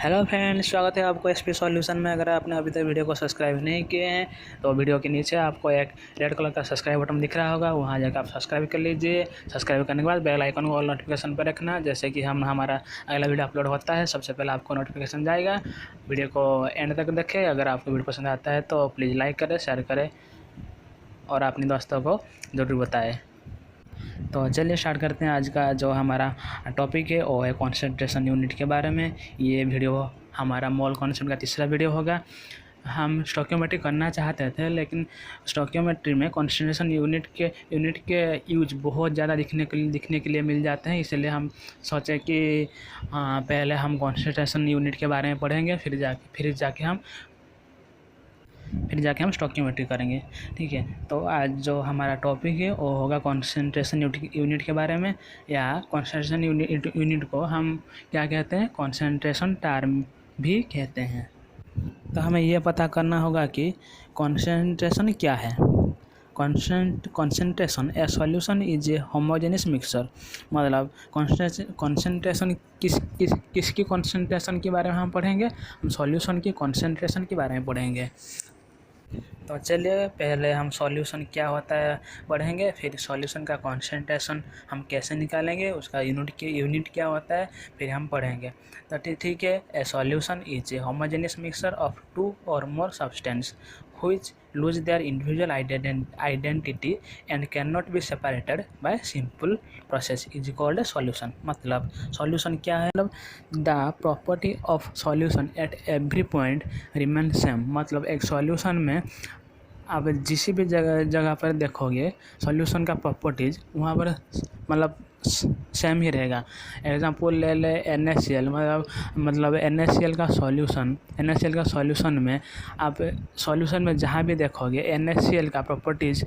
Hello friends, स्वागत है आपको एसपी सॉल्यूशन में। अगर आपने अभी तक वीडियो को सब्सक्राइब नहीं किए हैं तो वीडियो के नीचे आपको एक रेड कलर का सब्सक्राइब बटन दिख रहा होगा, वहां जाकर आप सब्सक्राइब कर लीजिए। सब्सक्राइब करने के बाद बेल आइकन को ऑल नोटिफिकेशन पर रखना, जैसे कि हमारा अगला वीडियो अपलोड होता है सबसे पहले आपको नोटिफिकेशन जाएगा। वीडियो को एंड तक देखें। अगर आपको वीडियो पसंद आता है तो प्लीज़ लाइक करें, शेयर करें और अपने दोस्तों को ज़रूर बताएँ। तो चलिए स्टार्ट करते हैं। आज का जो हमारा टॉपिक है वो है कंसंट्रेशन यूनिट के बारे में। ये वीडियो हमारा मोल कॉन्सेप्ट का तीसरा वीडियो होगा। हम स्टोइकियोमेट्री करना चाहते थे, लेकिन स्टोइकियोमेट्री में कंसंट्रेशन यूनिट के यूज बहुत ज़्यादा दिखने के लिए मिल जाते हैं। इसलिए हम सोचे कि पहले हम कंसंट्रेशन यूनिट के बारे में पढ़ेंगे, फिर जाके हम स्टोइकियोमेट्री करेंगे। ठीक है, तो आज जो हमारा टॉपिक है वो होगा कंसंट्रेशन यूनिट के बारे में, या कंसंट्रेशन यूनिट को हम क्या कहते हैं, कंसंट्रेशन टर्म भी कहते हैं। तो हमें यह पता करना होगा कि कंसंट्रेशन क्या है। Concentration A solution is a homogeneous mixture. मतलब कंसंट्रेशन किसकी कंसंट्रेशन के बारे में हम पढ़ेंगे, हम सॉल्यूशन की कंसंट्रेशन के बारे में पढ़ेंगे। तो चलिए पहले हम सॉल्यूशन क्या होता है पढ़ेंगे, फिर सॉल्यूशन का कंसंट्रेशन हम कैसे निकालेंगे, उसका यूनिट क्या होता है, फिर हम पढ़ेंगे। तो ठीक है। A solution is a homogeneous mixture of two or more substance which lose their individual identity and cannot be separated by simple process is called a solution। मतलब solution क्या है, मतलब the property of solution at every point remain same। मतलब एक solution में आप जिस भी जगह पर देखोगे सॉल्यूशन का प्रॉपर्टीज़ वहाँ पर मतलब सेम ही रहेगा। एग्जांपल ले ले NaCl। मतलब NaCl का सॉल्यूशन में आप सॉल्यूशन में जहाँ भी देखोगे NaCl का प्रॉपर्टीज़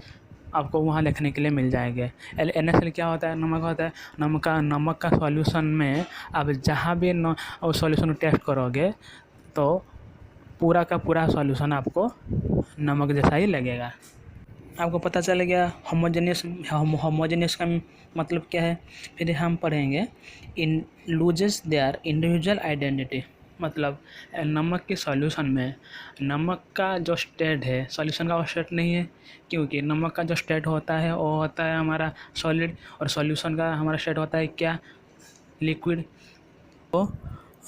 आपको वहाँ लिखने के लिए मिल जाएंगे। NaCl क्या होता है, नमक होता है। नमक का सॉल्यूशन में आप जहाँ भी सॉल्यूशन टेस्ट करोगे तो पूरा का पूरा सॉल्यूशन आपको नमक जैसा ही लगेगा। आपको पता चल गया होमोजेनियस का मतलब क्या है। फिर हम पढ़ेंगे इन लूजेस देयर इंडिविजुअल आइडेंटिटी। मतलब नमक के सॉल्यूशन में नमक का जो स्टेट है सॉल्यूशन का वो स्टेट नहीं है, क्योंकि नमक का जो स्टेट होता है वो होता है हमारा सॉलिड, और सॉल्यूशन का हमारा स्टेट होता है क्या, लिक्विड। तो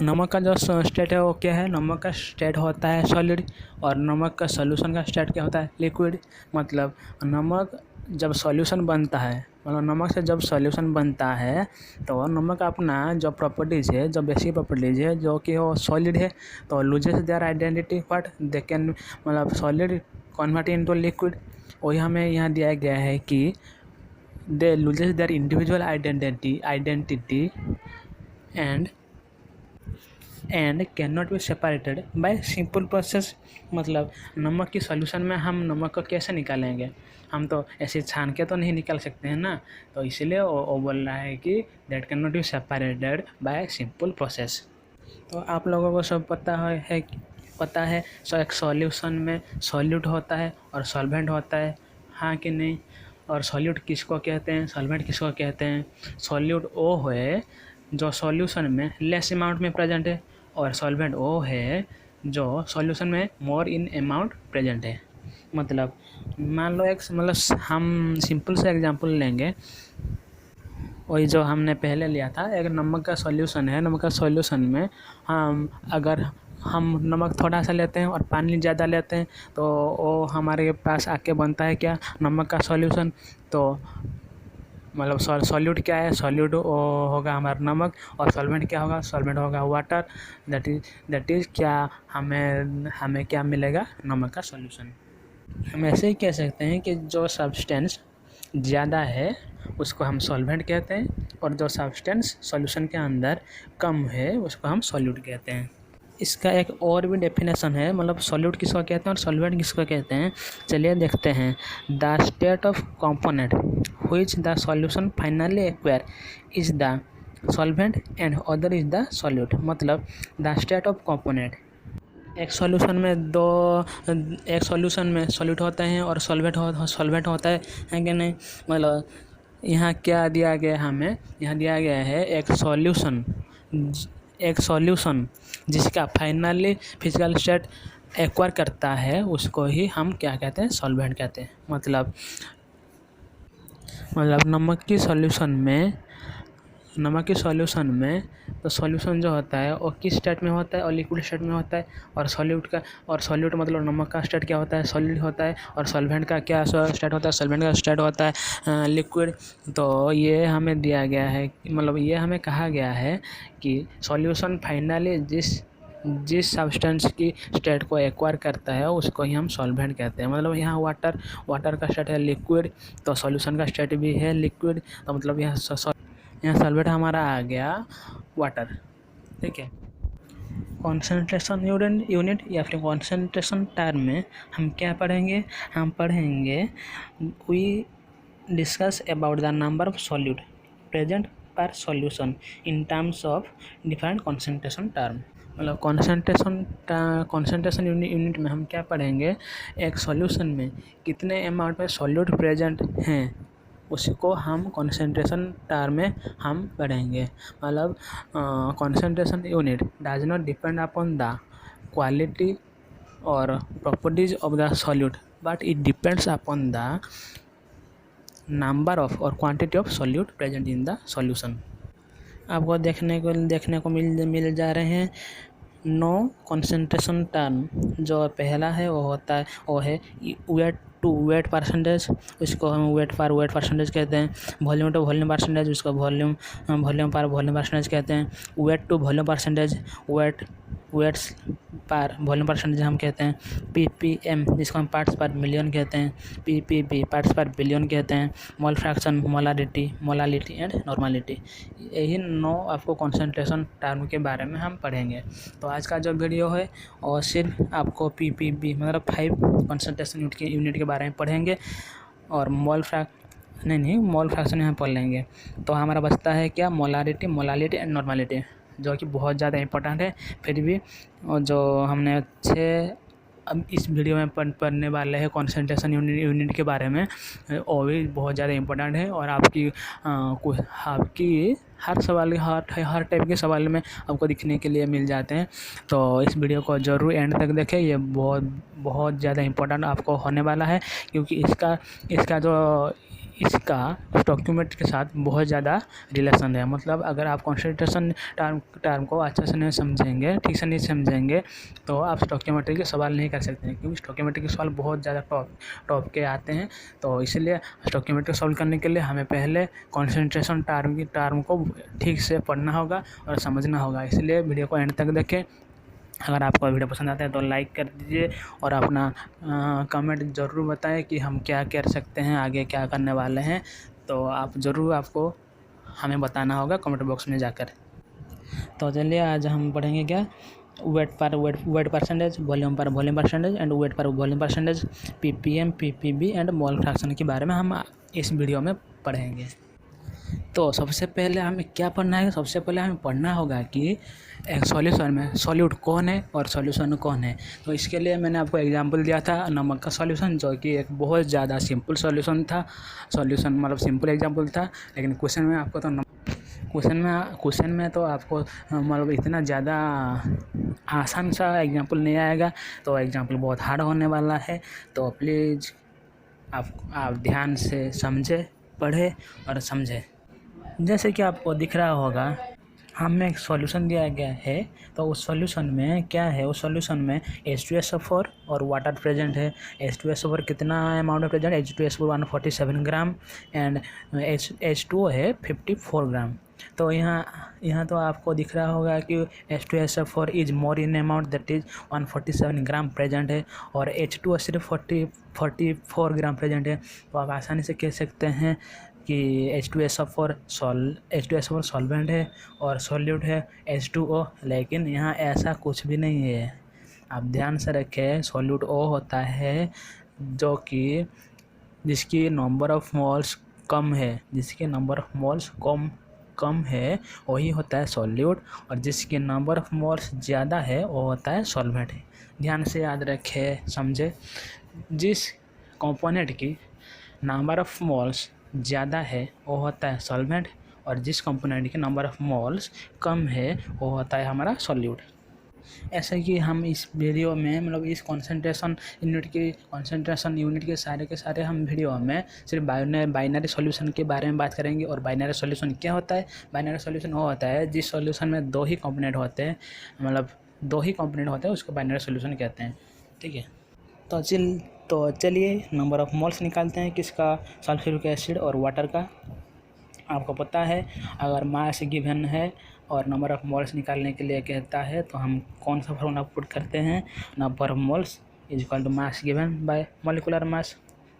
नमक का जो स्टेट है वो क्या है, नमक का स्टेट होता है सॉलिड, और नमक का सॉल्यूशन का स्टेट क्या होता है, लिक्विड। मतलब नमक जब सॉल्यूशन बनता है, मतलब नमक से जब सॉल्यूशन बनता है तो नमक अपना जो प्रॉपर्टीज़ है, जो बेसिक प्रॉपर्टीज़ है, जो कि वो सॉलिड है, तो loses their identity but they can, मतलब सॉलिड कन्वर्ट इनटू लिक्विड। वही हमें यहाँ दिया गया है कि they loses their individual identity and can not be separated by simple process. मतलब नमक की सॉल्यूशन में हम नमक को कैसे निकालेंगे, हम तो ऐसे छान के तो नहीं निकाल सकते हैं ना। तो इसलिए वो बोल रहा है कि that can not be separated by simple process. तो आप लोगों को सब पता है सो एक सॉल्यूशन में सॉल्यूट होता है और सॉल्वेंट होता है, हाँ कि नहीं। और सॉल्यूट किसको कहते हैं, सॉल्वेंट किसको कहते हैं। सॉल्यूट वो है जो सॉल्यूशन में लेस अमाउंट में प्रेजेंट है, और सॉल्वेंट वो है जो सॉल्यूशन में मोर इन अमाउंट प्रेजेंट है। मतलब मान लो हम सिंपल से एग्जांपल लेंगे, वही जो हमने पहले लिया था। एक नमक का सॉल्यूशन है, नमक का सॉल्यूशन में अगर हम नमक थोड़ा सा लेते हैं और पानी ज़्यादा लेते हैं तो वो हमारे पास आके बनता है क्या, नमक का सॉल्यूशन। तो मतलब सॉल्यूट क्या है, सॉल्यूट होगा हमारा नमक, और सॉल्वेंट क्या होगा, सॉल्वेंट होगा वाटर। दैट इज़ क्या हमें क्या मिलेगा, नमक का सॉल्यूशन। हम ऐसे ही कह सकते हैं कि जो सब्सटेंस ज़्यादा है उसको हम सॉल्वेंट कहते हैं, और जो सब्सटेंस सॉल्यूशन के अंदर कम है उसको हम सॉल्यूट कहते हैं। इसका एक और भी डेफिनेशन है, मतलब सॉल्यूट किसको कहते हैं और सॉल्वेंट किसको कहते हैं। चलिए देखते हैं। The state of component which the solution finally acquire is the solvent and other is the solute। मतलब the state of component, एक सॉल्यूशन में सॉल्यूट होते हैं और सॉल्वेंट होता है कि नहीं। मतलब यहाँ क्या दिया गया, हमें यहाँ दिया गया है एक सॉल्यूशन एक सॉल्यूशन जिसका फाइनली फिजिकल स्टेट एक्वायर करता है उसको ही हम क्या कहते हैं, सॉल्वेंट कहते हैं। मतलब नमक की सॉल्यूशन में तो सॉल्यूशन जो होता है वो किस स्टेट में होता है, और लिक्विड स्टेट में होता है। और सॉल्यूट मतलब नमक का स्टेट क्या होता है, सॉलिड होता है। और सॉल्वेंट का क्या स्टेट होता है, सॉल्वेंट का स्टेट होता है लिक्विड। तो ये हमें दिया गया है, मतलब ये हमें कहा गया है कि सॉल्यूशन फाइनली जिस सब्सटेंस की स्टेट को एक्वायर करता है उसको ही हम सॉल्वेंट कहते हैं। मतलब यहाँ वाटर का स्टेट है लिक्विड, तो सॉल्यूशन का स्टेट भी है लिक्विड, तो मतलब यहाँ सॉल्वेंट हमारा आ गया वाटर। ठीक है। कॉन्सेंट्रेशन यूनिट या फिर कॉन्सेंट्रेशन टर्म में हम क्या पढ़ेंगे, हम पढ़ेंगे we discuss about the number of solute present पर solution in terms of different concentration term. मतलब कॉन्सेंट्रेशन यूनिट में हम क्या पढ़ेंगे, एक सॉल्यूशन में कितने अमाउंट में सॉल्यूट प्रेजेंट हैं उसको हम कॉन्सेंट्रेशन टर्म में हम पढ़ेंगे। मतलब concentration unit does not depend upon the quality or properties of the solute but it depends upon the number of or quantity of solute present in the solution. आपको देखने को मिल जा रहे हैं 9 कॉन्सेंट्रेशन टर्म। जो पहला है वो है वेट परसेंटेज, इसको हम वेट परसेंटेज कहते हैं। वॉल्यूम टू वॉल्यूम परसेंटेज, उसको वॉल्यूम पर वॉल्यूम परसेंटेज कहते हैं। Weight to volume percentage, weights per volume percentage हम कहते हैं। ppm जिसको हम पार्ट्स पर मिलियन कहते हैं। ppb पार्ट्स पर बिलियन कहते हैं। Mole fraction, molality and normality. यही 9 आपको कॉन्सेंट्रेशन टर्म के बारे में हम पढ़ेंगे। तो आज का जो वीडियो है और सिर्फ आपको ppb मतलब 5 कॉन्सेंट्रेशन यूनिट के बारे में पढ़ेंगे और मोल फ्रैक्शन यहाँ पढ़ लेंगे। तो हमारा बचता है क्या, मोलालिटी एंड नॉर्मलिटी, जो कि बहुत ज़्यादा इंपॉर्टेंट है। फिर भी जो हमने अब इस वीडियो में पढ़ने वाले हैं कॉन्सेंट्रेशन यूनिट के बारे में, वो भी बहुत ज़्यादा इंपॉर्टेंट है। और आपकी हर सवाल हर टाइप के सवाल में आपको दिखने के लिए मिल जाते हैं। तो इस वीडियो को ज़रूर एंड तक देखें, ये बहुत ज़्यादा इंपॉर्टेंट आपको होने वाला है, क्योंकि इसका डॉक्यूमेंट के साथ बहुत ज़्यादा रिलेशन है। मतलब अगर आप कॉन्सेंट्रेशन टर्म को अच्छे से नहीं समझेंगे, ठीक से नहीं समझेंगे, तो आप स्टोइकियोमेट्री के सवाल नहीं कर सकते हैं, क्योंकि स्टोइकियोमेट्री के सवाल बहुत ज़्यादा टॉप के आते हैं। तो इसलिए स्टोइकियोमेट्री सॉल्व करने के लिए हमें पहले कॉन्सेंट्रेशन टर्म को ठीक से पढ़ना होगा और समझना होगा। इसलिए वीडियो को एंड तक देखें। अगर आपको वीडियो पसंद आता है तो लाइक कर दीजिए और अपना कमेंट ज़रूर बताएं कि हम क्या कर सकते हैं, आगे क्या करने वाले हैं। तो आपको हमें बताना होगा कमेंट बॉक्स में जाकर। तो चलिए आज हम पढ़ेंगे क्या, wait percentage, volume per volume percentage and wait per volume percentage, ppm ppb and mole fraction के बारे में हम इस वीडियो में पढ़ेंगे। तो सबसे पहले हमें क्या पढ़ना है, सबसे पहले हमें पढ़ना होगा कि एक सॉल्यूशन में सॉल्यूट कौन है और सॉल्यूशन कौन है। तो इसके लिए मैंने आपको एग्जांपल दिया था नमक का सॉल्यूशन, जो कि एक बहुत ज़्यादा सिंपल सॉल्यूशन मतलब सिंपल एग्जांपल था। लेकिन क्वेश्चन में आपको तो क्वेश्चन में तो आपको मतलब इतना ज़्यादा आसान सा एग्जांपल नहीं आएगा, तो एग्जांपल बहुत हार्ड होने वाला है। तो प्लीज़ आप ध्यान से समझें, पढ़े और समझें। जैसे कि आपको दिख रहा होगा, हमें एक सॉल्यूशन दिया गया है। तो उस सॉल्यूशन में क्या है, उस सॉल्यूशन में H2SO4 और वाटर प्रेजेंट है। H2SO4 कितना अमाउंट में present, H2SO4 147 gram and H2O है 54 ग्राम। तो यहाँ तो आपको दिख रहा होगा कि H2SO4 is more in amount, that is 147 gram present है, और H2O सिर्फ 44 ग्राम प्रेजेंट है। तो आप आसानी से कह सकते हैं कि H2SO4 सॉल्वेंट है और सॉल्यूट है H2O। लेकिन यहाँ ऐसा कुछ भी नहीं है, आप ध्यान से रखें। सॉल्यूट O होता है जो कि जिसकी नंबर ऑफ मोल्स कम है, कम है वही होता है सॉल्यूट, और जिसके नंबर ऑफ मोल्स ज़्यादा है वो होता है सॉल्वेंट। ध्यान से याद रखें, समझे। जिस कंपोनेंट की नंबर ऑफ मोल्स ज़्यादा है वो होता है सॉल्वेंट, और जिस कंपोनेंट के नंबर ऑफ मोल्स कम है वो होता है हमारा सॉल्यूट। ऐसे कि हम इस वीडियो में मतलब इस कॉन्सेंट्रेशन यूनिट के सारे हम वीडियो में सिर्फ बाइनरी सॉल्यूशन के बारे में बात करेंगे। और बाइनरी सॉल्यूशन क्या होता है? बाइनरी सॉल्यूशन वो होता है जिस सॉल्यूशन में दो ही कंपोनेंट होते हैं, मतलब दो ही कंपोनेंट होते हैं, उसको बाइनरी सॉल्यूशन कहते हैं। ठीक है, तो चलिए नंबर ऑफ मोल्स निकालते हैं किसका? सल्फ्यूरिक एसिड और वाटर का। आपको पता है अगर मास गिवन है और नंबर ऑफ मोल्स निकालने के लिए कहता है तो हम कौन सा फॉर्मूला पुट करते हैं? Number of moles is equal to mass given by molecular mass.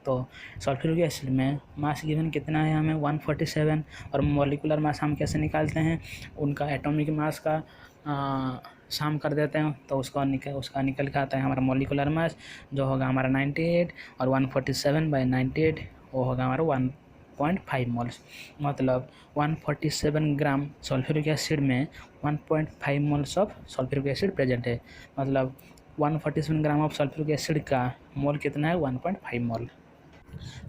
तो सल्फ्यूरिक एसिड में मास गिवन कितना है हमें? 147। और मॉलिक्यूलर मास हम कैसे निकालते हैं? उनका एटॉमिक मास का शाम कर देते हैं तो उसका निकल के आता है हमारा मॉलिक्यूलर मास, जो होगा हमारा 98। और 147/98 वो होगा हमारा 1.5 मोल्स। मतलब 147 ग्राम सल्फ्यूरिक एसिड में 1.5 moles of sulphuric acid present है। मतलब 147 ग्राम ऑफ सल्फ्यूरिक एसिड का मोल कितना है? 1.5 मोल।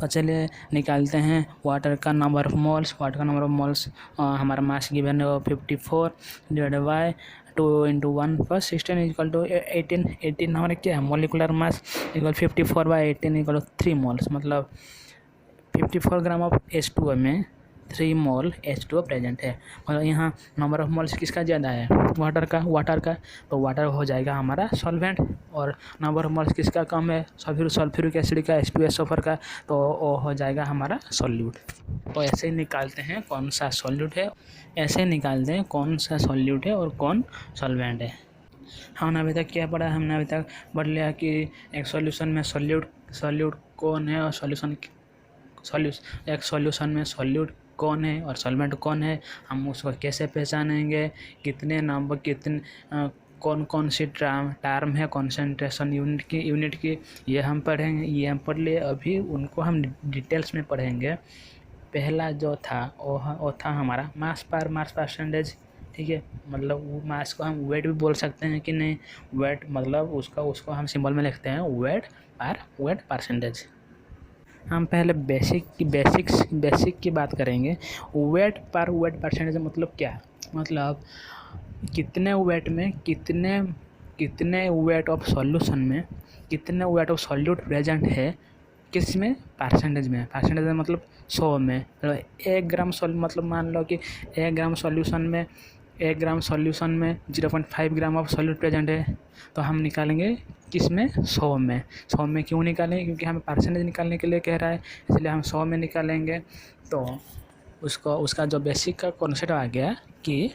तो चलिए निकालते हैं वाटर का नंबर ऑफ मोल्स। वाटर का नंबर ऑफ मोल्स हमारा मास गिवन है 54 डिवाइडेड बाय 2 × 1+16 इक्वल टू 18 हमारे क्या है? Molecular mass equal 54/18 equal 3 moles. मतलब 54 ग्राम ऑफ H2O में 3 मोल H2O प्रेजेंट है। मतलब यहाँ नंबर ऑफ मोल्स किसका ज़्यादा है? वाटर का। तो वाटर हो जाएगा हमारा सॉल्वेंट। और नंबर ऑफ मोल्स किसका कम है? सल्फ्यूरिक एसिड का, H2SO4 का, तो वो हो जाएगा हमारा सॉल्यूट। तो ऐसे ही निकालते हैं कौन सा सॉल्यूट है, और कौन सॉल्वेंट है। हमने अभी तक क्या पढ़ा? हमने अभी तक पढ़ लिया कि एक सॉल्यूशन में सॉल्यूट कौन है और एक सॉल्यूशन में सॉल्यूट कौन है और सॉल्वेंट कौन है, हम उसको कैसे पहचानेंगे, कौन सी टर्म है कॉन्सेंट्रेशन यूनिट की, ये हम पढ़ेंगे। ये हम पढ़ लिए, अभी उनको हम डिटेल्स में पढ़ेंगे। पहला जो था वो था हमारा मास परसेंटेज। ठीक है, मतलब वो मास को हम वेट भी बोल सकते हैं कि नहीं? वेट मतलब उसको हम सिंबल में लिखते हैं वेट परसेंटेज। हम पहले बेसिक की बात करेंगे। वेट परसेंटेज मतलब क्या? मतलब कितने वेट ऑफ सॉल्यूशन में कितने वेट ऑफ सॉल्यूट प्रेजेंट है, किस में? परसेंटेज में मतलब 100 में। मतलब 1 ग्राम मतलब मान लो कि 1 ग्राम सॉल्यूशन में 0.5 ग्राम ऑफ सॉल्यूट प्रेजेंट है, तो हम निकालेंगे किस में? 100 में। 100 में क्यों निकालेंगे? क्योंकि हमें परसेंटेज निकालने के लिए कह रहा है, इसलिए हम 100 में निकालेंगे। तो उसका जो बेसिक का कॉन्सेप्ट आ गया कि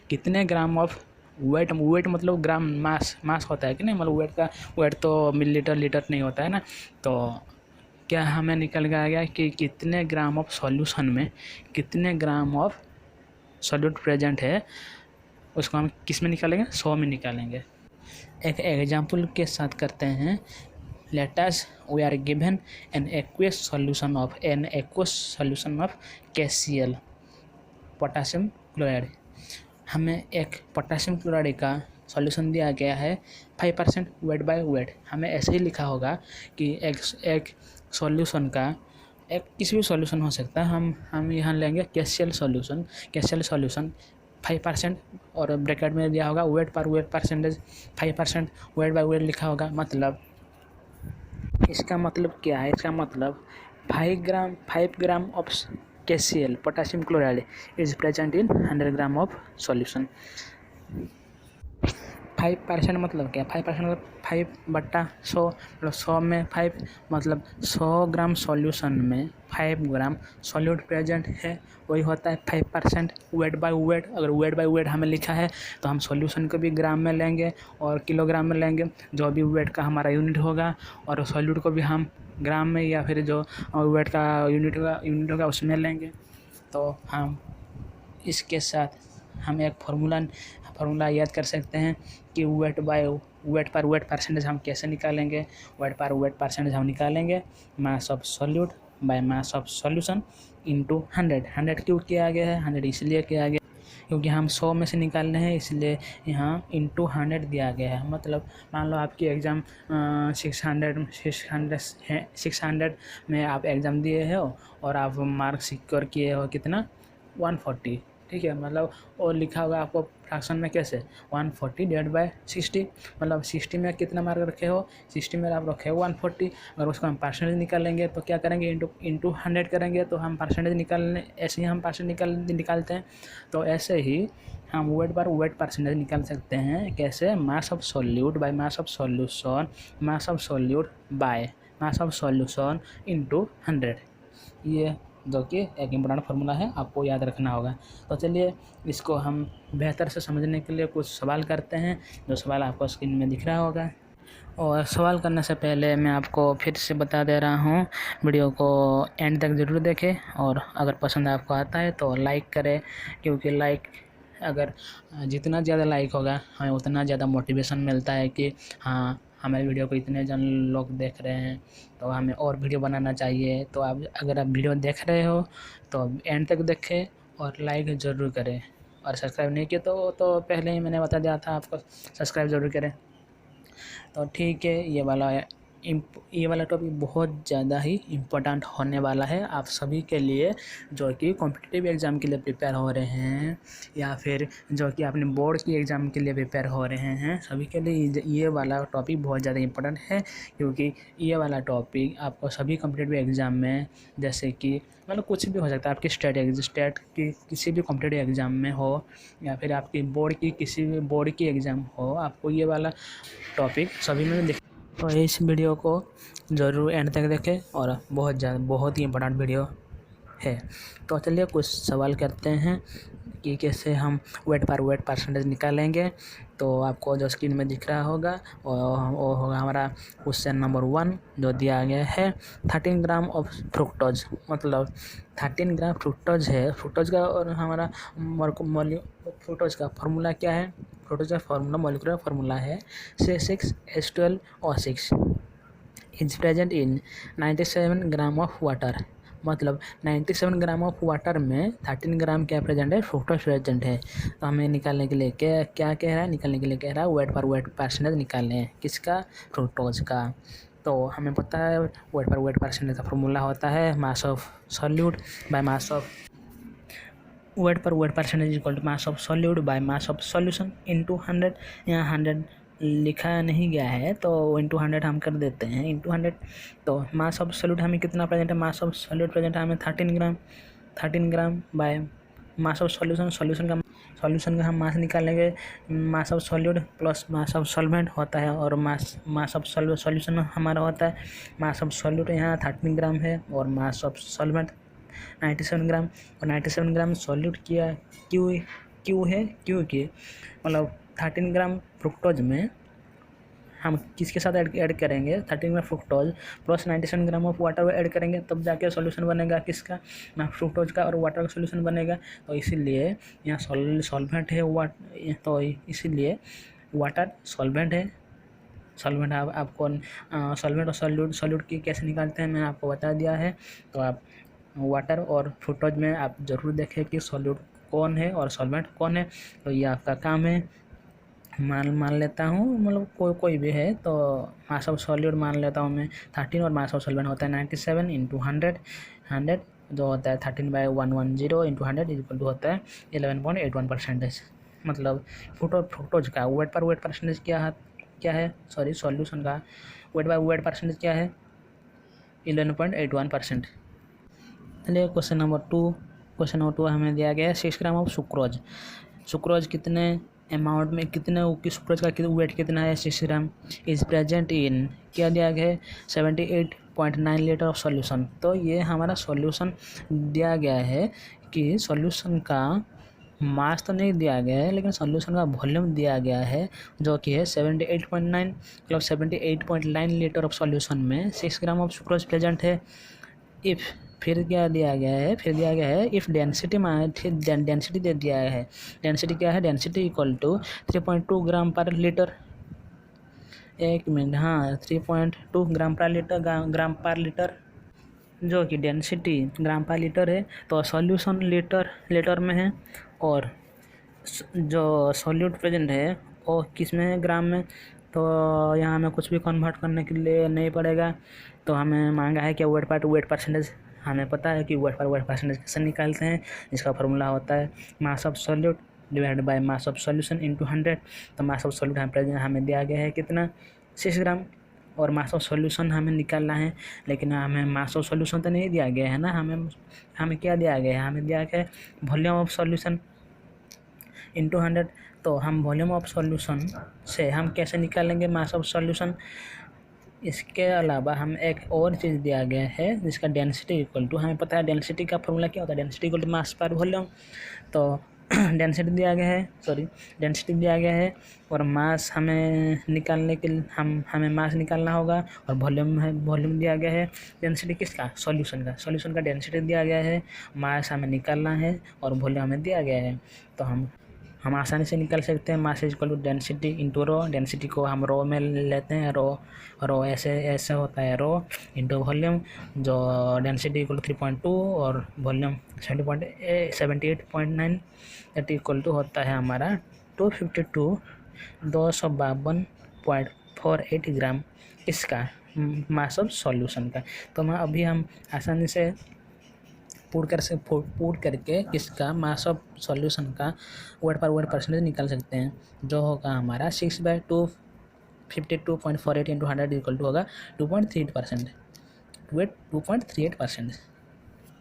कितने ग्राम ऑफ वेट मतलब ग्राम मास होता है कि नहीं? मतलब वेट तो मिलीलीटर लीटर नहीं होता है ना। तो क्या हमें निकल के आ गया कि कितने ग्राम ऑफ सॉल्यूशन में कितने ग्राम ऑफ सॉल्यूट प्रेजेंट है, उसको हम किस में निकालेंगे? 100 में निकालेंगे। एक एग्जाम्पल के साथ करते हैं। Let us we are given an aqueous solution of KCl potassium chloride. हमें एक पोटासियम क्लोराइड का सॉल्यूशन दिया गया है 5% वेट बाय वेट। हमें ऐसे ही लिखा होगा कि एक सॉल्यूशन का किसी भी सॉल्यूशन हो सकता है। हम यहाँ लेंगे KCl सॉल्यूशन 5% और ब्रैकेट में दिया होगा wait percentage 5% weight by weight लिखा होगा। मतलब इसका मतलब क्या है? इसका मतलब 5 gram of KCl potassium chloride is present in 100 gram of solution. 5% मतलब क्या? 5% मतलब 5/100 मतलब 100 में 5 मतलब 100 ग्राम सॉल्यूशन में 5 ग्राम सॉल्यूट प्रेजेंट है, वही होता है 5% वेट बाय वेट। अगर वेट बाय वेट हमें लिखा है तो हम सॉल्यूशन को भी ग्राम में लेंगे और किलोग्राम में लेंगे, जो भी वेट का हमारा यूनिट होगा, और सॉल्यूट को भी हम ग्राम में या फिर जो वेट का यूनिट होगा उसमें लेंगे। तो हम इसके साथ हम एक फार्मूला याद कर सकते हैं कि वेट पर वेट परसेंटेज हम कैसे निकालेंगे। वेट पर वेट परसेंटेज हम निकालेंगे मास of solute by mass of solution into 100 क्यों किया गया है? 100 इसलिए किया गया क्योंकि हम 100 में से निकालने हैं, इसलिए यहाँ इनटू 100 दिया गया है। मतलब मान लो आपकी एग्ज़ाम 600 में आप एग्ज़ाम दिए हो और आप मार्क्स सिक्योर किए हो कितना? 140, ठीक है। मतलब और लिखा होगा आपको फ्रैक्शन में कैसे 140 डिवाइड बाय 60, मतलब 60 में कितना मार्क रखे हो, 60 में आप रखे हो 140। अगर उसको हम परसेंटेज निकालेंगे तो क्या करेंगे, इंटू 100 करेंगे तो हम परसेंटेज निकालने, ऐसे ही हम परसेंटेज निकालते हैं। तो ऐसे ही हम वेट बार वेट परसेंटेज निकाल सकते हैं। कैसे, मास of solute by mass of solution, mass of solute by mass of solution into 100। ये जो कि एक इम्पोर्टेंट फार्मूला है, आपको याद रखना होगा। तो चलिए इसको हम बेहतर से समझने के लिए कुछ सवाल करते हैं, जो सवाल आपको स्क्रीन में दिख रहा होगा। और सवाल करने से पहले मैं आपको फिर से बता दे रहा हूँ, वीडियो को एंड तक ज़रूर देखें, और अगर पसंद आपको आता है तो लाइक करें, क्योंकि लाइक अगर जितना ज़्यादा लाइक होगा हमें उतना ज़्यादा मोटिवेशन मिलता है कि हाँ, हमारे वीडियो को इतने जन लोग देख रहे हैं तो हमें और वीडियो बनाना चाहिए। तो आप अगर आप वीडियो देख रहे हो तो एंड तक देखें और लाइक ज़रूर करें, और सब्सक्राइब नहीं किया तो पहले ही मैंने बता दिया था आपको, सब्सक्राइब ज़रूर करें। तो ठीक है, ये वाला टॉपिक बहुत ज़्यादा ही इम्पोर्टेंट होने वाला है आप सभी के लिए, जो कि कॉम्पिटिटिव एग्ज़ाम के लिए प्रिपेयर हो रहे हैं, या फिर जो कि अपने बोर्ड की एग्ज़ाम के लिए प्रिपेयर हो रहे हैं। सभी के लिए ये वाला टॉपिक बहुत ज़्यादा इम्पोर्टेंट है, क्योंकि ये वाला टॉपिक आपको सभी कॉम्पिटिटिव एग्ज़ाम में, जैसे कि मतलब कुछ भी हो सकता है, आपकी स्टेट की किसी भी कॉम्पिटिटिव एग्ज़ाम में हो, या फिर आपकी बोर्ड की किसी भी बोर्ड की एग्ज़ाम हो, आपको ये वाला टॉपिक सभी में देख। तो इस वीडियो को ज़रूर एंड तक देखें, और बहुत ही इम्पोर्टेंट वीडियो है। तो चलिए कुछ सवाल करते हैं कि कैसे हम वेट परसेंटेज निकालेंगे। तो आपको जो स्क्रीन में दिख रहा होगा वो होगा हमारा क्वेश्चन नंबर 1, जो दिया गया है 13 ग्राम ऑफ फ्रुक्टोज, मतलब 13 ग्राम फ्रुक्टोज है। फ्रुक्टोज का और हमारा फ्रुक्टोज का फार्मूला क्या है, फ्रुक्टोज का फार्मूला मॉलिक्यूलर फार्मूला है C6H12O6 is present in 97 gram of water. मतलब 97 ग्राम ऑफ वाटर में 13 ग्राम क्या प्रेजेंट है, फ्रुक्टोज प्रेजेंट है। तो हमें निकालने के लिए क्या कह रहा है, निकालने के लिए कह रहा है वेट परसेंटेज निकालने हैं, किसका, फ्रुक्टोज का। तो हमें पता है वेट परसेंटेज का फार्मूला होता है mass of solute by mass of weight percentage equal to mass of solute by mass of solution into 100। यहाँ 100 लिखा नहीं गया है तो इंटू 100 हम कर देते हैं, इंटू 100। तो मास ऑफ सॉल्यूट हमें कितना प्रेजेंट है, मास ऑफ सॉल्यूट प्रेजेंट है हमें 13 ग्राम बाय मास ऑफ सॉल्यूशन का हम मास निकालेंगे, मास of solute plus mass of solvent होता है, और मास ऑफ सॉल्यूशन हमारा होता है, मास ऑफ सॉल्यूट यहाँ 13 ग्राम है और मास ऑफ सॉल्वेंट 97 ग्राम। और 97 ग्राम सॉल्यूट किया क्यों है, क्योंकि मतलब 13 ग्राम फ्रुक्टोज में हम किसके साथ ऐड करेंगे, 13 gram fructose plus 97 gram of water add करेंगे, तब जाके सॉल्यूशन बनेगा किसका, फ्रुक्टोज का, और वाटर का सॉल्यूशन बनेगा। तो इसीलिए यहाँ सॉल्वेंट है तो इसीलिए वाटर सॉल्वेंट है। सॉल्वेंट आपको सॉल्वेंट और सॉल्यूट की कैसे निकालते हैं मैंने आपको बता दिया है। तो आप वाटर और फ्रुक्टोज में आप ज़रूर देखें कि सॉल्यूट कौन है और सॉल्वेंट कौन है। तो ये आपका काम है। मान लेता हूँ, मतलब कोई भी है तो मास ऑफ सॉल्यूट मान लेता हूँ मैं 13, और मास ऑफ सॉल्वेंट होता है 97 इंटू 100 जो होता है 13/110 इंटू 100 इक्वल टू होता है 11.81%। मतलब फ्रुक्टोज का वेट परसेंटेज क्या है, सॉरी सॉल्यूशन का वेट परसेंटेज क्या है, 11.81%। चलिए क्वेश्चन नंबर 2 हमें दिया गया है 6 ग्राम ऑफ सुक्रोज कितने अमाउंट में, कितने की सुक्रोज का वेट कितना है, 6 ग्राम इज प्रेजेंट इन, क्या दिया गया है 78.9 लीटर ऑफ सॉल्यूशन। तो ये हमारा सॉल्यूशन दिया गया है कि सॉल्यूशन का मास तो नहीं दिया गया है, लेकिन सॉल्यूशन का वॉल्यूम दिया गया है, जो कि है 78.9, मतलब 78.9 लीटर ऑफ सॉल्यूशन में 6 ग्राम ऑफ सुक्रोज प्रेजेंट है। इफ़ फिर दिया गया है इफ़ डेंसिटी दे दिया है। डेंसिटी क्या है, डेंसिटी इक्वल टू 3.2 ग्राम पर लीटर, 1 मिनट, हाँ 3.2 ग्राम पर लीटर, जो कि डेंसिटी ग्राम पर लीटर है। तो सॉल्यूशन लीटर में है, और जो सॉल्यूट प्रेजेंट है वो किस में है, ग्राम में। तो यहाँ हमें कुछ भी कन्वर्ट करने के लिए नहीं पड़ेगा। तो हमें मांगा है कि वेट परसेंटेज हमें पता है कि वेट पर वेट परसेंटेज कैसे निकालते हैं। इसका फॉर्मूला होता है mass of solute divided by mass of solution into 100। तो मास ऑफ सॉल्यूट हमें दिया गया है कितना 6 ग्राम, और मास ऑफ सॉल्यूशन हमें निकालना है, लेकिन हमें मास ऑफ सॉल्यूशन तो नहीं दिया गया है ना, हमें क्या दिया गया है, हमें दिया गया है वॉल्यूम ऑफ सॉल्यूशन इनटू 100। तो हम वॉल्यूम ऑफ सॉल्यूशन से हम कैसे निकालेंगे मास ऑफ सॉल्यूशन। इसके अलावा हम एक और चीज़ दिया गया है जिसका डेंसिटी इक्वल टू, हमें पता है डेंसिटी का फॉर्मूला क्या होता है, डेंसिटी इक्वल टू मास पर वॉल्यूम। तो डेंसिटी दिया गया है, डेंसिटी दिया गया है, और मास हमें निकालने के लिए हमें मास निकालना होगा, और वॉल्यूम दिया गया है। डेंसिटी किसका, सॉल्यूशन का डेंसिटी दिया गया है, मास हमें निकालना है, और वॉल्यूम हमें दिया गया है। तो हम आसानी से निकाल सकते हैं mass equal to density into rho. Density को हम रो में लेते हैं, रो ऐसे होता है रो इंटू वॉल्यूम, जो डेंसिटी इक्वल टू 3.2 और वॉल्यूम 78.9, दैट इक्वल टू होता है हमारा 252 ग्राम इसका मास ऑफ सॉल्यूशन का। तो हम आसानी से पूट करके इसका मास ऑफ सॉल्यूशन का वेट पर वेट परसेंटेज निकाल सकते हैं, जो होगा हमारा 6/252.48 इंटू 100 इक्वल टू होगा 2.38%, वेट 2.38%।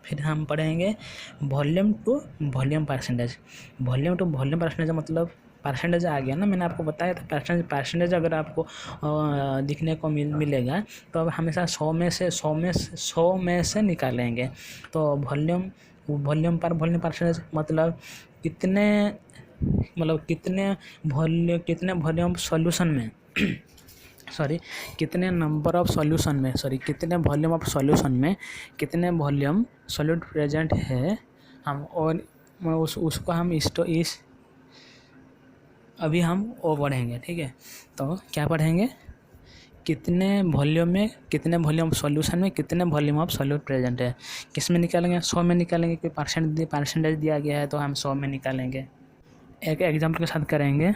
फिर हम पढ़ेंगे volume to volume percentage. Volume to volume percentage मतलब परसेंटेज आ गया ना, मैंने आपको बताया था परसेंटेज अगर आपको दिखने को मिलेगा तो अब हमेशा 100 में से निकालेंगे। तो वॉल्यूम पर वॉल्यूम परसेंटेज मतलब कितने वॉल्यूम सॉल्यूशन में कितने नंबर ऑफ सॉल्यूशन में कितने वॉल्यूम ऑफ सॉल्यूशन में कितने वॉल्यूम सॉल्यूट प्रेजेंट है, हम और उसको हम अभी हम वो पढ़ेंगे, ठीक है। तो क्या पढ़ेंगे, कितने वॉल्यूम सॉल्यूशन में कितने वॉल्यूम ऑफ सॉल्यूट प्रेजेंट है, किस में निकालेंगे, 100 में निकालेंगे, कि परसेंटेज दिया गया है तो हम 100 में निकालेंगे। एक एग्जाम्पल के साथ करेंगे।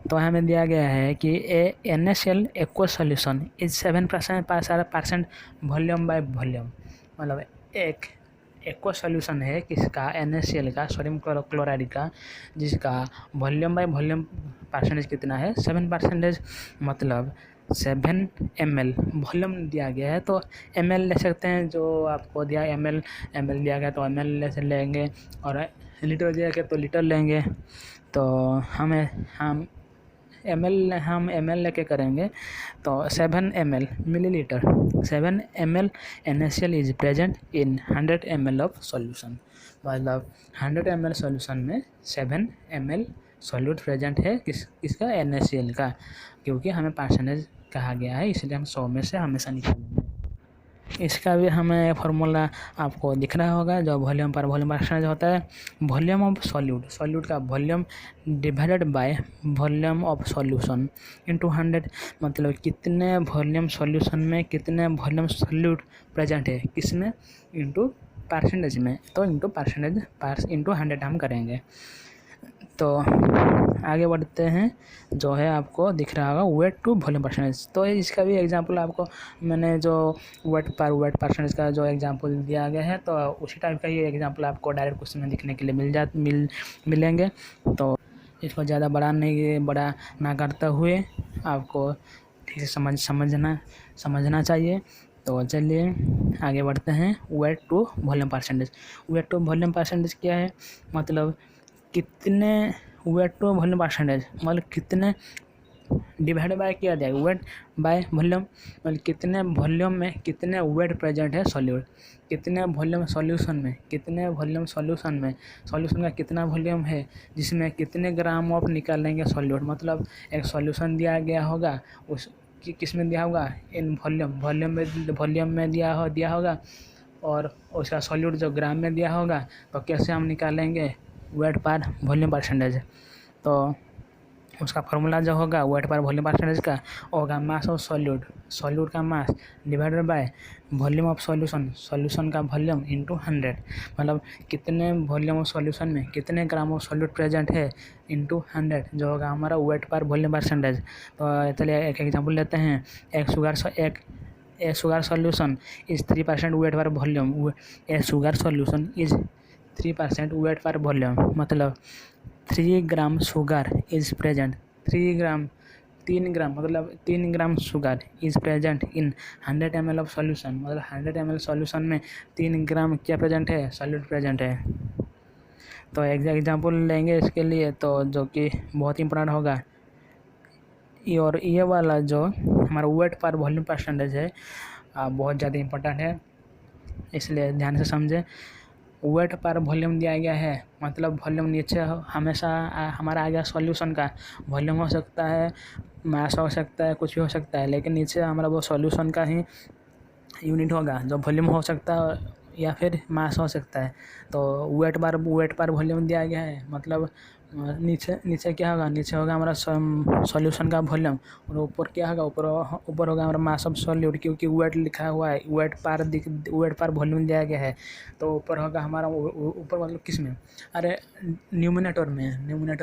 तो हमें दिया गया है कि NaCl aqueous solution is 7% volume by volume, मतलब एक एक्वस सॉल्यूशन है किसका, NaCl का, सोडियम क्लोराइड का, जिसका वॉल्यूम बाय वॉल्यूम परसेंटेज कितना है 7%, मतलब 7 ml वॉल्यूम दिया गया है। तो ml ले सकते हैं, जो आपको दिया ml दिया गया तो ml लेंगे, और लीटर दिया गया तो लीटर लेंगे। तो हम ml लेके करेंगे। तो 7 ml millilitre 7 ml NaCl is present in 100 ml of solution, मतलब 100 ml सॉल्यूशन में 7 ml सॉल्यूट प्रेजेंट है किसका, NaCl का, क्योंकि हमें परसेंटेज कहा गया है, इसलिए हम 100 में से हमेशा निकालेंगे। इसका भी हमें फार्मूला आपको दिख रहा होगा, जो वॉल्यूम पर वॉल्यूम परसेंटेज होता है, वॉल्यूम ऑफ सॉल्यूट का volume divided by volume of solution into 100, मतलब कितने वॉल्यूम सॉल्यूशन में कितने वॉल्यूम सॉल्यूट प्रेजेंट है किसमें, इनटू परसेंटेज में, तो इनटू परसेंटेज इनटू 100 हम करेंगे। तो आगे बढ़ते हैं, जो है आपको दिख रहा होगा वेट टू वॉल्यूम परसेंटेज। तो इसका भी एग्जांपल आपको मैंने जो वेट परसेंटेज का जो एग्जांपल दिया गया है, तो उसी टाइप का ये एग्जांपल आपको डायरेक्ट क्वेश्चन में दिखने के लिए मिलेंगे। तो इसको ज़्यादा बड़ा ना करते हुए आपको ठीक से समझना चाहिए। तो चलिए आगे बढ़ते हैं। वेट टू वॉल्यूम परसेंटेज क्या है, मतलब कितने वेट टू वॉल्यूम परसेंटेज, मतलब कितने डिवाइड बाय किया जाएगा वेट बाय वॉल्यूम, मतलब कितने वॉल्यूम में कितने वेट प्रेजेंट है सॉल्यूट, कितने वॉल्यूम सॉल्यूशन में सॉल्यूशन का कितना वॉल्यूम है, जिसमें कितने ग्राम ऑफ निकालेंगे सॉल्यूट, मतलब एक सॉल्यूशन दिया गया होगा, उस किस में दिया होगा, इन वॉल्यूम में दिया होगा, और उसका सॉल्यूट जो ग्राम में दिया होगा। तो कैसे हम निकालेंगे वेट पर वॉल्यूम परसेंटेज, तो उसका फार्मूला जो होगा वेट पर वॉल्यूम परसेंटेज का होगा मास ऑफ सॉल्यूट का mass divided by volume of solution का वॉल्यूम इनटू 100, मतलब कितने वॉल्यूम ऑफ सॉल्यूशन में कितने ग्राम ऑफ सॉल्यूट प्रेजेंट है इनटू 100, जो होगा हमारा वेट पर वॉल्यूम परसेंटेज। तो चलिए एक एग्जांपल लेते हैं। एक a sugar solution is 3% weight per volume. A sugar solution is 3% weight per volume, मतलब 3 gram sugar is present. 3 gram मतलब 3 gram sugar is present in 100 ml of solution, मतलब 100 ml solution में 3 ग्राम क्या प्रेजेंट है, solute present है। तो example लेंगे इसके लिए, तो जो कि बहुत इंपॉर्टेंट होगा, और ये वाला जो हमारा वेट पर वॉल्यूम परसेंटेज है बहुत ज़्यादा इंपॉर्टेंट है, इसलिए ध्यान से समझें। वेट पर वॉल्यूम दिया गया है, मतलब वॉल्यूम नीचे हमेशा हमारा आ गया सॉल्यूशन का वॉल्यूम हो सकता है, मास हो सकता है, कुछ भी हो सकता है, लेकिन नीचे हमारा वो सॉल्यूशन का ही यूनिट होगा जो वॉल्यूम हो सकता है या फिर मास हो सकता है। तो वेट पर वॉल्यूम दिया गया है, मतलब नीचे नीचे क्या होगा, नीचे होगा हमारा सॉल्यूशन का वॉल्यूम, और ऊपर क्या होगा, ऊपर होगा हमारा मास ऑफ सॉल्यूट, क्योंकि वेट लिखा हुआ है, वेट पर वॉल्यूम दिया गया है। तो ऊपर होगा हमारा, ऊपर मतलब किस में, अरे न्यूमिनेटर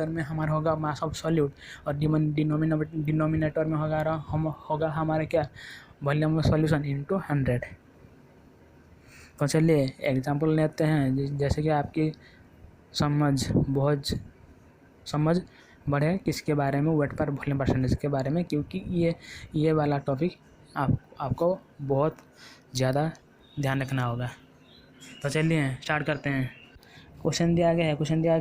में हमारा होगा मास ऑफ सॉल्यूट, और डिनोमिनेटर में होगा हमारे क्या, वॉल्यूम ऑफ सॉल्यूशन इंटू 100। तो चलिए एग्जांपल लेते हैं, जैसे कि आपकी समझ बढ़े किसके बारे में, वेट पर वॉल्यूम परसेंटेज के बारे में, क्योंकि ये वाला टॉपिक आपको बहुत ज़्यादा ध्यान रखना होगा। तो चलिए स्टार्ट करते हैं। क्वेश्चन दिया गया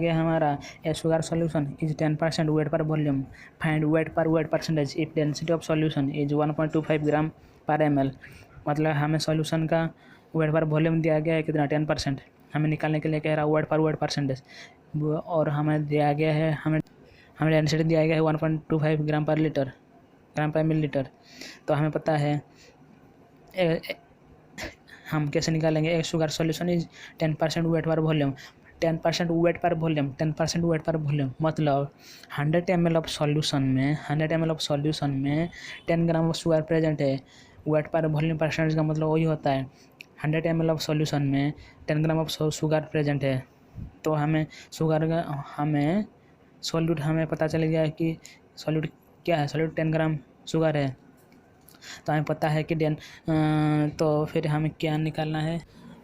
है हमारा, ए sugar solution is 10% wait per volume, find wait percentage if density of solution is 1.25 ग्राम पर ml। मतलब हमें सॉल्यूशन का वेट पर वॉल्यूम दिया गया है कितना, 10%। हमें निकालने के लिए कह रहा है वेट परसेंटेज, और हमें दिया गया है, हमें डेंसिटी दिया गया है 1.25 ग्राम पर मिलीलीटर। तो हमें पता है हम कैसे निकालेंगे, एक sugar solution is 10% wait per volume, 10% wait per volume, मतलब 100 ml ऑफ सॉल्यूशन में 10 ग्राम शुगर प्रेजेंट है। वेट पर वॉल्यूम परसेंटेज का मतलब वही होता है, 100 ml ऑफ सॉल्यूशन में 10 ग्राम ऑफ शुगर प्रेजेंट है। तो हमें सॉल्यूट हमें पता चल गया है कि सॉल्यूट क्या है, सॉल्यूट 10 ग्राम शुगर है। तो हमें पता है कि तो फिर हमें क्या निकालना है,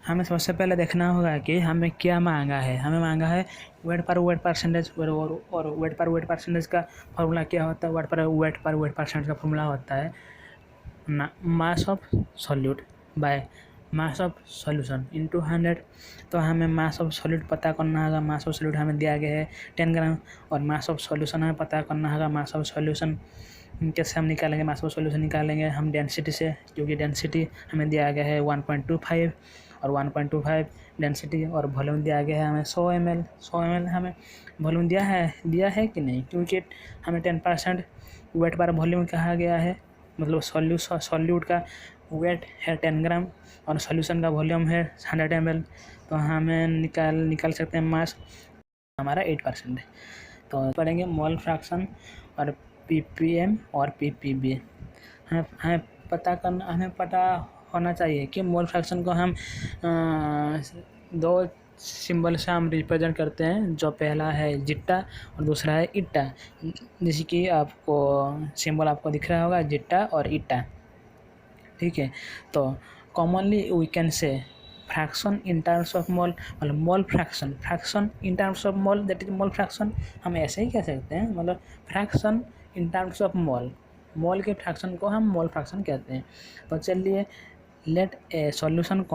हमें सबसे पहले देखना होगा कि हमें क्या मांगा है। हमें मांगा है वेट पर परसेंटेज, और वेट पर परसेंटेज का फॉर्मूला क्या होता है, वेट पर परसेंटेज का फॉर्मूला होता है mass of solute by mass of solution into 100। तो हमें मास ऑफ सॉल्यूट पता करना होगा, मास ऑफ सॉल्यूट हमें दिया गया है 10 ग्राम, और मास ऑफ सॉल्यूशन हमें पता करना होगा। मास ऑफ सॉल्यूशन कैसे हम निकालेंगे, मास ऑफ सॉल्यूशन निकालेंगे हम डेंसिटी से, क्योंकि डेंसिटी हमें दिया गया है 1.25, और 1.25 डेंसिटी, और वॉल्यूम दिया गया है हमें 100 ml हमें वॉल्यूम दिया है कि नहीं, क्योंकि हमें 10% वेट पर वॉल्यूम कहा गया है, मतलब सॉल्यूट का वेट है 10 ग्राम और सॉल्यूशन का वॉल्यूम है 100 ml। तो हमें निकाल सकते हैं मास हमारा 8% है। तो पढ़ेंगे मोल फ्रैक्शन और ppm और ppb। हमें पता होना चाहिए कि मोल फ्रैक्शन को हम 2 सिंबल से हम रिप्रेजेंट करते हैं, जो पहला है जिट्टा और दूसरा है इट्टा, जैसे कि आपको सिंबल आपको दिख रहा होगा, जिट्टा और इट्टा, ठीक है। तो commonly we can say fraction in terms of mole, मतलब mole fraction in terms of mole, that is mole fraction. हम ऐसे ही कह सकते हैं, मतलब fraction in terms of mole के फ्रैक्शन को हम मोल फ्रैक्शन कहते हैं। तो चलिए लेट ए सॉल्यूशन,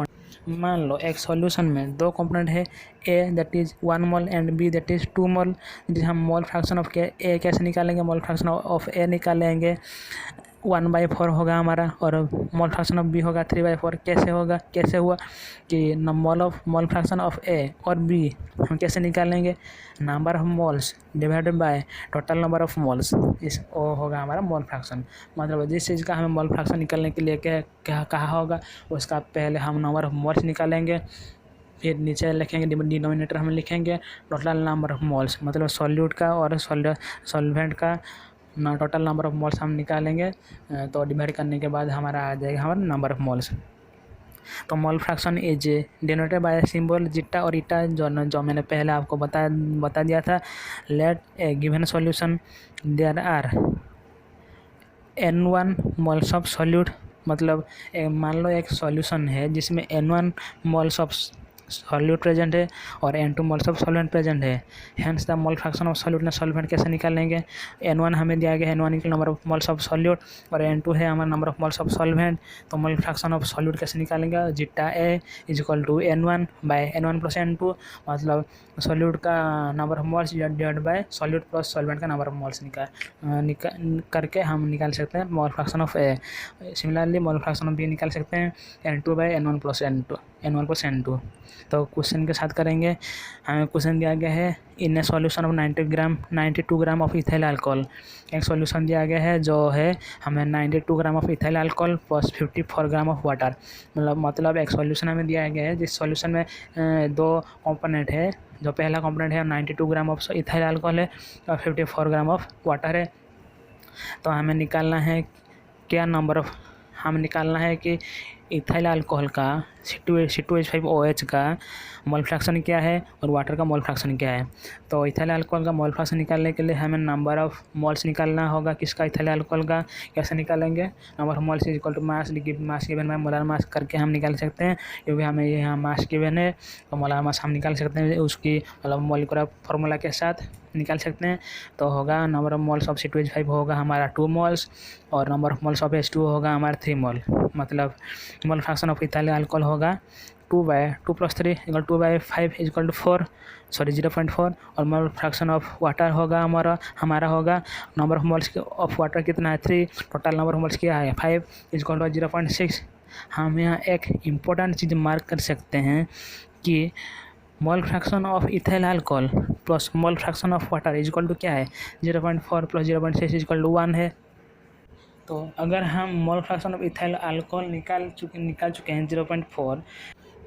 मान लो एक सॉल्यूशन में 2 कंपोनेंट है, A that is 1 mole and B that is 2 mole. हम मोल फ्रैक्शन ऑफ ए कैसे निकालेंगे, मोल फ्रैक्शन ऑफ ए निकालेंगे 1/4 होगा हमारा, और मोल फ्रैक्शन ऑफ बी होगा 3/4। कैसे हुआ कि मोल फ्रैक्शन ऑफ ए और बी हम कैसे निकालेंगे, number of moles divided by total number of moles, इस वो होगा हमारा मोल फ्रैक्शन। मतलब जिस चीज़ का हमें मोल फ्रैक्शन निकालने के लिए क्या कहा होगा, उसका पहले हम नंबर ऑफ मोल्स निकालेंगे, फिर नीचे लिखेंगे डिनोमिनेटर हम लिखेंगे टोटल नंबर ऑफ मोल्स, मतलब सॉल्यूट का और सॉल्वेंट का टोटल नंबर ऑफ मोल्स हम निकालेंगे। तो डिवाइड करने के बाद हमारा आ जाएगा हमारा नंबर ऑफ मोल्स। तो mole fraction is denoted by symbol जिट्टा और इटा, जो मैंने पहले आपको बता दिया था। Let a given solution there are n1 moles of solute मतलब मान लो एक सॉल्यूशन है जिसमें N1 moles of solute present है और N2 moles of solvent present है। Hence the mole fraction of solute ने सॉल्वेंट कैसे निकालेंगे? N1 हमें दिया गया है, N1 equal number of moles of solute, और N2 है हमारा number of moles of solvent. तो मोल फ्रैक्शन ऑफ सॉल्यूट कैसे निकालेंगे? Zeta A is equal to N1 by N1 plus N2, मतलब सॉल्यूट का number of moles divide by solute plus solvent का number of moles करके हम निकाल सकते हैं mole fraction of A. Similarly mole fraction of B निकाल सकते हैं N2 bye N1 plus N2। तो क्वेश्चन के साथ करेंगे। हमें क्वेश्चन दिया गया है in a solution of 92 gram of ethyl alcohol. एक सॉल्यूशन दिया गया है जो है हमें 92 gram of ethyl alcohol plus 54 gram of water, मतलब एक सॉल्यूशन हमें दिया गया है जिस सॉल्यूशन में दो कंपोनेंट है। जो पहला कंपोनेंट है 92 ग्राम ऑफ इथाइल अल्कोहल है और 54 ग्राम ऑफ वाटर है। तो हमें निकालना है क्या नंबर ऑफ, हमें निकालना है कि इथाइल अल्कोहल का C2H5OH का मोल फ्रैक्शन क्या है और वाटर का मोल फ्रैक्शन क्या है। तो इथाइल अल्कोहल का मोल फ्रैक्शन निकालने के लिए हमें नंबर ऑफ मोल्स निकालना होगा। किसका? इथाइल अल्कोहल का। कैसे निकालेंगे? Number of moles is equal to mass given by molar mass करके हम निकाल सकते हैं, क्योंकि हमें यहाँ मास गिवन है तो मोलर मास हम निकाल सकते हैं उसकी मतलब मोलिकुलर फार्मूला के साथ निकाल सकते हैं। तो होगा number of moles of C2H5 होगा हमारा 2 मोल्स और number of moles of H2 होगा हमारा 3 मोल। मतलब mole fraction of ethyl alcohol होगा 2 + 3 इक्वल 2/5 इक्वल टू 4 सॉरी 0.4। और मोल फ्रैक्शन ऑफ वाटर होगा हमारा होगा number of moles of water कितना है 3, टोटल नंबर ऑफ मोल्स क्या है 5 इक्वल टू 0.6। हम यहाँ एक इम्पोर्टेंट चीज़ मार्क कर सकते हैं कि mole fraction of ethyl alcohol plus mole fraction of water is equal to क्या है 0.4 + 0.6 इक्वल टू 1 है। तो अगर हम mole fraction of ethyl alcohol निकाल चुके हैं 0.4,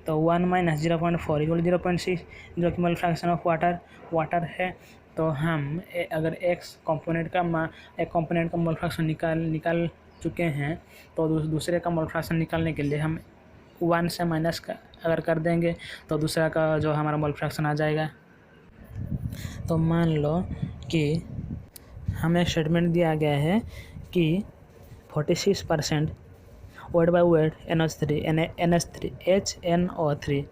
तो 1 - 0.4 इक्वल 0.6 जो कि मोल फ्रैक्शन ऑफ वाटर है। तो हम अगर एक कंपोनेंट का मोल फ्रैक्शन निकाल चुके हैं तो दूसरे का मोल फ्रैक्शन निकालने के लिए हम 1 से माइनस अगर कर देंगे तो दूसरा का जो हमारा मोल फ्रैक्शन आ जाएगा। तो मान लो कि हमें स्टेटमेंट दिया गया है कि 46% वेट बाय वेट HNO3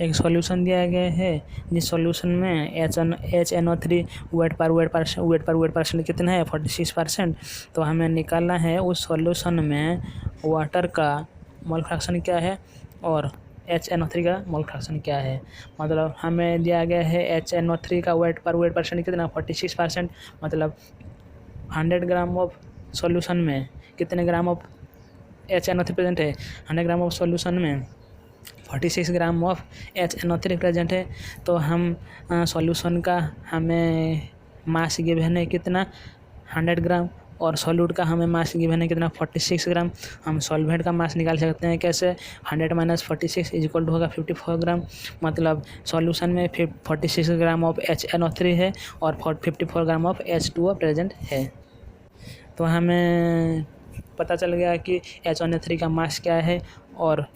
एक सॉल्यूशन दिया गया है जिस सॉल्यूशन में HNO3 वेट पर वेट परसेंट कितना है 46%। तो हमें निकालना है उस सॉल्यूशन में वाटर का मोल फ्रैक्शन क्या है और HNO3 का मोल फ्रैक्शन क्या है। मतलब हमें दिया गया है HNO3 का वेट परसेंट कितना 46%, मतलब 100 ग्राम ऑफ सॉल्यूशन में कितने ग्राम ऑफ HNO3 प्रेजेंट है। 100 ग्राम ऑफ सॉल्यूशन में 46 ग्राम ऑफ HNO3 प्रेजेंट है। तो हम सॉल्यूशन का हमें मास गिवन है कितना 100 ग्राम और सॉल्यूट का हमें मास गिवन है कितना 46 ग्राम। हम सॉल्वेंट का मास निकाल सकते हैं कैसे 100 - 46 इज इक्वल टू होगा 54 ग्राम। मतलब सॉल्यूशन में 46 ग्राम ऑफ HNO3 है और 54 ग्राम ऑफ H2O प्रेजेंट है। तो हमें पता चल गया कि HNO3 का मास क्या है और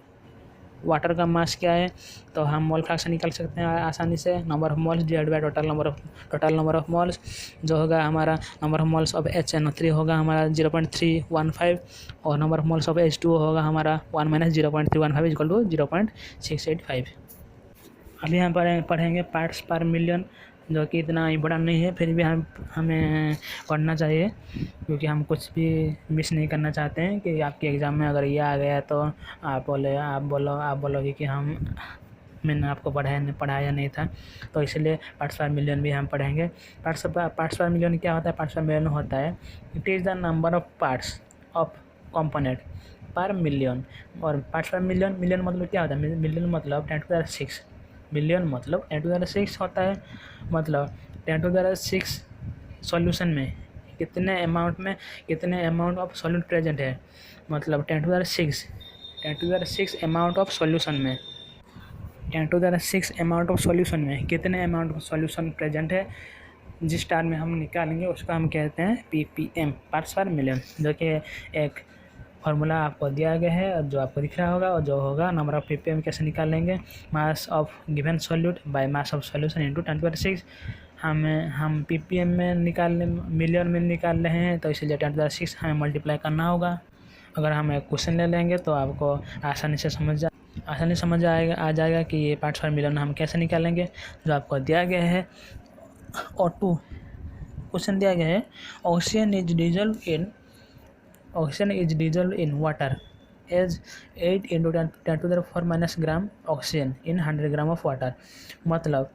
वाटर का मास क्या है। तो हम मोल फ्रैक्शन निकाल सकते हैं आसानी से, number of moles divide by total number of moles, जो होगा हमारा number of moles of HNO3 होगा हमारा 0.315 और number of moles of H2O होगा हमारा 1 - 0.315 इक्वल टू 0.685। अभी हम पढ़ेंगे पार्ट्स पर मिलियन, जो कि इतना इम्पोर्टेंट नहीं है, फिर भी हमें पढ़ना चाहिए क्योंकि हम कुछ भी मिस नहीं करना चाहते हैं कि आपके एग्ज़ाम में अगर ये आ गया तो आप बोलोगे कि मैंने आपको पढ़ाया नहीं था। तो इसलिए पार्ट्स पर मिलियन भी हम पढ़ेंगे। पार्ट्स पर मिलियन क्या होता है? पार्ट्स पर मिलियन होता है it is the number of parts of component पर मिलियन। और पार्ट्स पर मिलियन मतलब क्या होता है? मिलियन मतलब 10⁶, मिलियन मतलब 10⁶ होता है। मतलब 10⁶ सॉल्यूशन में कितने अमाउंट ऑफ सॉल्यूट प्रेजेंट है। मतलब 10⁶ अमाउंट ऑफ सॉल्यूशन में 10⁶ अमाउंट ऑफ सॉल्यूशन में कितने अमाउंट ऑफ सॉल्यूशन प्रेजेंट है। जिस टाइम में हम निकालेंगे उसका हम कहते हैं ppm, पार्ट्स पर मिलियन, जो कि एक फार्मूला आपको दिया गया है और जो आपको दिख रहा होगा और जो होगा नंबर ऑफ ppm कैसे निकालेंगे mass of given solute by mass of solution into 10⁶। हम ppm में मिलियन में निकाल रहे हैं तो इसलिए 10⁶ हमें मल्टीप्लाई करना होगा। अगर हम एक क्वेश्चन ले लेंगे तो आपको आसानी से समझ आ जाएगा कि ये पार्ट्स पर मिलन हम कैसे निकालेंगे। जो आपको दिया गया है और टू क्वेश्चन दिया गया है, oxygen is dissolve in water as 8 × 10⁻⁻⁻ gram oxygen in 100 gram of water. मतलब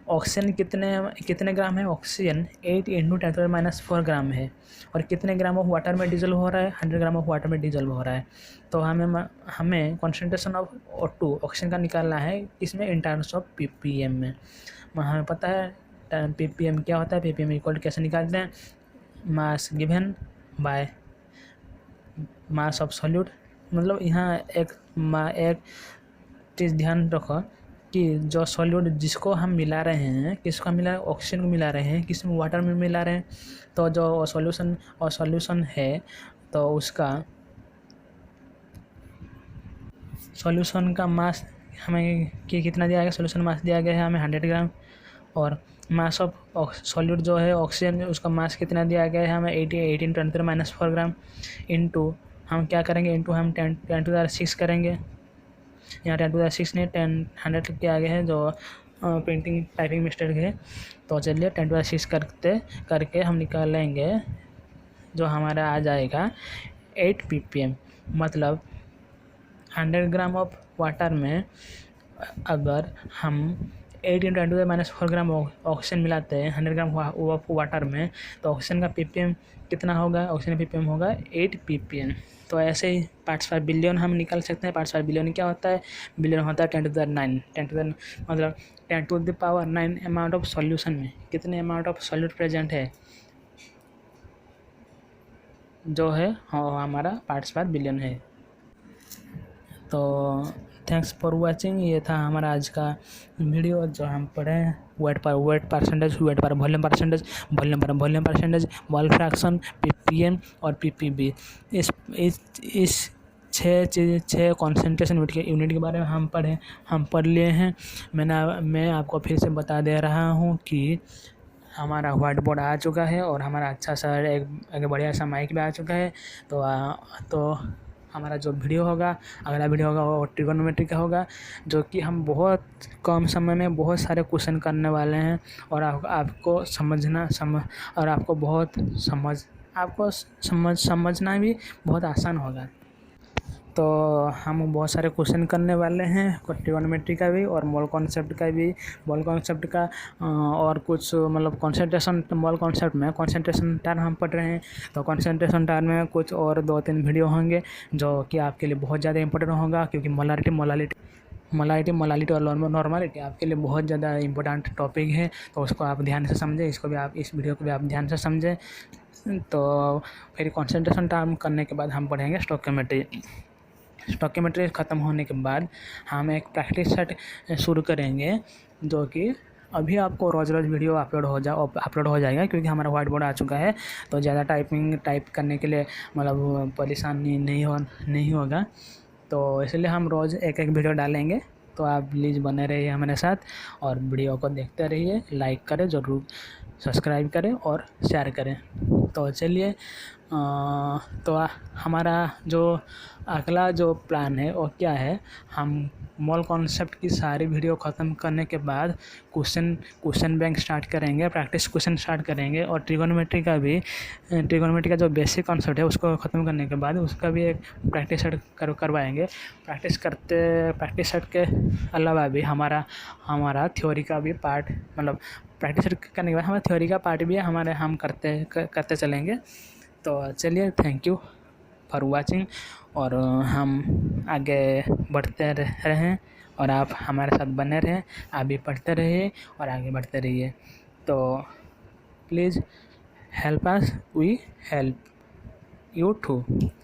ऑक्सीजन कितने ग्राम है? ऑक्सीजन 8 × 10⁻⁴ ग्राम है और कितने ग्राम ऑफ वाटर में डिजल्व हो रहा है? 100 ग्राम ऑफ वाटर में डिजल्व हो रहा है। तो हमें कॉन्सेंट्रेशन ऑफ O2 ऑक्सीजन का निकालना है, इसमें इन टर्म्स ऑफ ppm में। हमें पता है ppm क्या होता है। ppm इक्वल कैसे निकालते हैं? मास given bye mass of solute. मतलब यहाँ एक चीज़ ध्यान रखो कि जो सॉल्यूट जिसको हम मिला रहे हैं, किसको मिला रहे हैं? ऑक्सीजन को मिला रहे हैं, किस में? वाटर में मिला रहे हैं। तो जो सॉल्यूशन है तो उसका सॉल्यूशन का मास हमें कितना दिया गया? सॉल्यूशन मास दिया गया है हमें 100 ग्राम, और मास ऑफ सॉल्यूट जो है ऑक्सीजन, उसका मास कितना दिया गया है हमें? 18 × 10⁻⁴ ग्राम। इंटू हम क्या करेंगे? इंटू हम 10⁻⁶ करेंगे। यहाँ 10⁻⁶ नहीं, 100 के आगे है जो प्रिंटिंग टाइपिंग मिस्टेक है। तो चलिए 10⁻⁶ करके हम निकालेंगे, जो हमारा आ जाएगा 8 ppm। मतलब 100 ग्राम ऑफ वाटर में अगर हम 8 × 10⁻⁴ ग्राम ऑक्सीजन मिलाते हैं 100 ग्राम ऑफ वाटर में, तो ऑक्सीजन का ppm कितना होगा? ऑक्सीजन ppm होगा 8 ppm। तो ऐसे ही पार्ट्स पर बिलियन हम निकाल सकते हैं। पार्ट्स पर बिलियन क्या होता है? बिलियन होता है 10⁹ मतलब 10⁹ अमाउंट ऑफ सॉल्यूशन में कितने अमाउंट ऑफ सॉल्यूट प्रेजेंट है, जो है हमारा पार्ट्स पर बिलियन है। तो थैंक्स फॉर वाचिंग। ये था हमारा आज का वीडियो, जो हम पढ़े wait percentage, wait per volume percentage, mole fraction, ppm और ppb। इस 6 कॉन्सेंट्रेशन यूनिट के बारे में हम पढ़ लिए हैं। मैं आपको फिर से बता दे रहा हूँ कि हमारा व्हाइट बोर्ड आ चुका है और हमारा अच्छा सा एक बढ़िया सा माइक भी आ चुका है। तो हमारा जो वीडियो होगा, अगला वीडियो होगा, वो ट्रिगोनोमेट्री का होगा, जो कि हम बहुत कम समय में बहुत सारे क्वेश्चन करने वाले हैं और आपको समझना भी बहुत आसान होगा। तो हम बहुत सारे क्वेश्चन करने वाले हैं ट्रिगोनोमेट्री का भी और मोल कॉन्सेप्ट का और कुछ मतलब मोल कॉन्सेप्ट में कॉन्सेंट्रेशन टर्म हम पढ़ रहे हैं। तो कॉन्सेंट्रेशन टर्म में कुछ और 2-3 वीडियो होंगे जो कि आपके लिए बहुत ज़्यादा इंपॉर्टेंट होगा, क्योंकि मोलालिटी और नॉर्मलिटी आपके लिए बहुत ज़्यादा इंपॉर्टेंट टॉपिक है। तो उसको आप ध्यान से समझें, इस वीडियो को भी आप ध्यान से समझें। तो फिर कॉन्सेंट्रेशन टर्म करने के बाद हम पढ़ेंगे स्टोकियोमेट्री ख़त्म होने के बाद हम एक प्रैक्टिस सेट शुरू करेंगे, जो कि अभी आपको रोज़ वीडियो अपलोड हो जाएगा, क्योंकि हमारा व्हाइट बोर्ड आ चुका है। तो ज़्यादा टाइप करने के लिए मतलब परेशानी नहीं होगा। तो इसलिए हम रोज़ एक वीडियो डालेंगे। तो आप प्लीज़ बने रहिए हमारे साथ और वीडियो को देखते रहिए, लाइक करें ज़रूर, सब्सक्राइब करें और शेयर करें। तो चलिए तो हमारा जो अगला जो प्लान है वो क्या है, हम मोल कॉन्सेप्ट की सारी वीडियो ख़त्म करने के बाद क्वेश्चन बैंक स्टार्ट करेंगे, प्रैक्टिस क्वेश्चन स्टार्ट करेंगे। और ट्रिगोनोमेट्री का जो बेसिक कॉन्सेप्ट है उसको ख़त्म करने के बाद उसका भी एक प्रैक्टिस सेट करवाएंगे। प्रैक्टिस सेट के अलावा भी हमारा थ्योरी का भी पार्ट, मतलब प्रैक्टिस सेट करने के बाद हमारा थ्योरी का पार्ट भी हम करते चलेंगे। तो चलिए, थैंक यू फॉर वाचिंग, और हम आगे बढ़ते रहें और आप हमारे साथ बने रहें। आप भी पढ़ते रहिए और आगे बढ़ते रहिए। तो please help us, we help you too.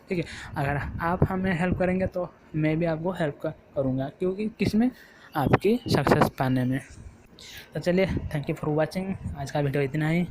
ठीक है, अगर आप हमें हेल्प करेंगे तो मैं भी आपको हेल्प करूँगा, क्योंकि किसमें? आपकी सक्सेस पाने में। तो चलिए, थैंक यू फॉर वाचिंग। आज का वीडियो इतना ही।